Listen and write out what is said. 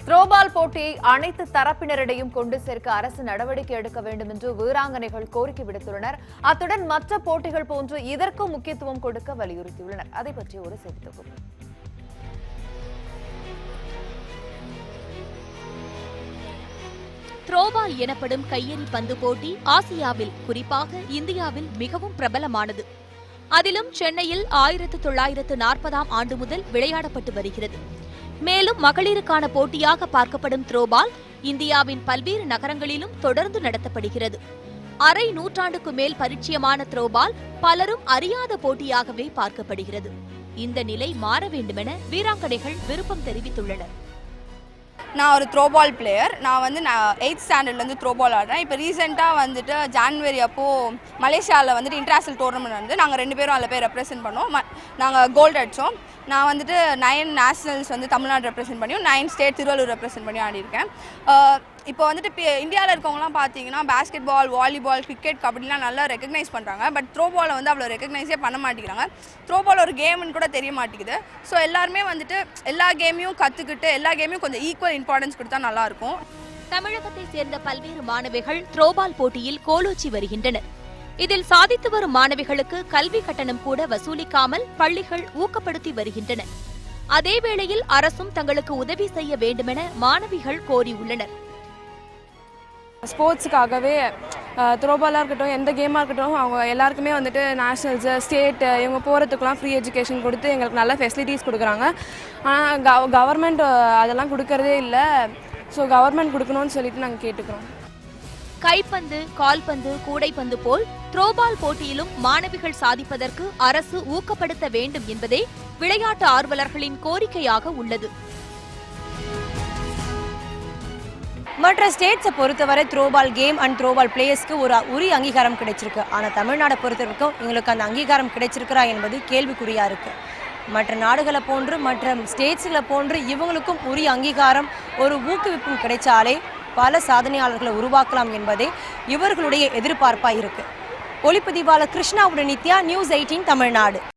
Throwball போட்டியை அனைத்து தரப்பினரிடையும் கொண்டு சேர்க்க அரசு நடவடிக்கை எடுக்க வேண்டும் என்று வீராங்கனைகள் கோரிக்கை விடுத்துள்ளனர். அத்துடன் மற்ற போட்டிகள் போன்று இதற்கும் முக்கியத்துவம் கொடுக்க வலியுறுத்தியுள்ளனர். அதை பற்றி ஒரு செய்தி தொகுப்பு. த்ரோபால் எனப்படும் கையெறி பந்து போட்டி ஆசியாவில், குறிப்பாக இந்தியாவில் மிகவும் பிரபலமானது. அதிலும் சென்னையில் 1940ஆம் ஆண்டு முதல் விளையாடப்பட்டு வருகிறது. மேலும் மகளிருக்கான போட்டியாக பார்க்கப்படும் த்ரோபால் இந்தியாவின் பல்வேறு நகரங்களிலும் தொடர்ந்து நடத்தப்படுகிறது. அரை நூற்றாண்டுக்கு மேல் பரிச்சயமான த்ரோபால் பலரும் அறியாத போட்டியாகவே பார்க்கப்படுகிறது. இந்த நிலை மாற வேண்டுமென வீராங்கனைகள் விருப்பம் தெரிவித்துள்ளனர். நான் ஒரு த்ரோபால் பிளேயர். நான் 8th ஸ்டாண்டர்ட்லேருந்து த்ரோபால் ஆடுறேன். இப்போ ரீசெண்டாக ஜான்வரி அப்போது மலேசியாவில் இன்டர்நேஷனல் டோர்னமெண்ட் நாங்கள் 2 பேரும் அதில் போய் ரெப்ரசென்ட் பண்ணோம். நாங்கள் கோல்டு அடித்தோம். நான் 9 நேஷனல்ஸ் தமிழ்நாடு ரெப்ரசென்ட் பண்ணியும் 9 ஸ்டேட் திருவள்ளூர் ரெப்ரசென்ட் பண்ணி ஆடிருக்கேன். இப்போ இந்தியாவில் இருக்கவங்களாம் பார்த்தீங்கன்னா பேஸ்கெட் பால், வாலிபால், கிரிக்கெட், கபடிலாம் நல்லா ரெக்கக்னைஸ் பண்ணுறாங்க. பட் த்ரோபாலை அவ்வளோ ரெக்கக்னைஸே பண்ண மாட்டேங்கிறாங்க. த்ரோபால் ஒரு கேம்னு கூட தெரிய மாட்டேங்குது. ஸோ எல்லாருமே எல்லா கேமையும் கற்றுக்கிட்டு எல்லா கேமையும் கொஞ்சம் ஈக்குவல் இம்பார்ட்டன்ஸ் கொடுத்தா நல்லாயிருக்கும். தமிழகத்தை சேர்ந்த பல்வேறு மாணவிகள் த்ரோபால் போட்டியில் கோலோச்சி வருகின்றனர். இதில் சாதித்து வரும் மாணவிகளுக்கு கல்வி கட்டணம் கூட வசூலிக்காமல் பள்ளிகள் ஊக்கப்படுத்தி வருகின்றன. அதேவேளையில் அரசும் தங்களுக்கு உதவி செய்ய வேண்டுமென மாணவிகள் கோரியுள்ளனர். ஸ்போர்ட்ஸுக்காகவே த்ரோபாலாக இருக்கட்டும், எந்த கேமாக இருக்கட்டும், அவங்க எல்லாருக்குமே நேஷ்னல்ஸு, ஸ்டேட் இவங்க போகிறதுக்குலாம் ஃப்ரீ எஜுகேஷன் கொடுத்து எங்களுக்கு நல்ல ஃபெசிலிட்டிஸ் கொடுக்குறாங்க. ஆனால் கவர்மெண்ட் அதெல்லாம் கொடுக்கறதே இல்லை. ஸோ கவர்மெண்ட் கொடுக்கணும்னு சொல்லிட்டு நாங்கள் கேட்டுக்கிறோம். கைப்பந்து, கால்பந்து, கூடைப்பந்து போல் த்ரோபால் போட்டியிலும் மாணவிகள் சாதிப்பதற்கு அரசு ஊக்கப்படுத்த வேண்டும் என்பதே விளையாட்டு ஆர்வலர்களின் கோரிக்கையாக உள்ளது. மற்ற ஸ்டேட்ஸை பொறுத்தவரை த்ரோபால் கேம் அண்ட் த்ரோபால் பிளேயர்ஸ்க்கு ஒரு உரிய அங்கீகாரம் கிடைச்சிருக்கு. ஆனால் தமிழ்நாடை பொறுத்தவரைக்கும் எங்களுக்கு அந்த அங்கீகாரம் கிடைச்சிருக்கிறா என்பது கேள்விக்குறியா இருக்கு. மற்ற நாடுகளை போன்று, மற்ற ஸ்டேட்ஸ்களை போன்று இவங்களுக்கும் உரிய அங்கீகாரம், ஒரு ஊக்குவிப்பும் கிடைச்சாலே பல சாதனையாளர்களை உருவாக்கலாம் என்பதே இவர்களுடைய எதிர்பார்ப்பா இருக்கு. ஒளிப்பதிவாளர் கிருஷ்ணாவுடன் நித்யா, நியூஸ் 18 தமிழ்நாடு.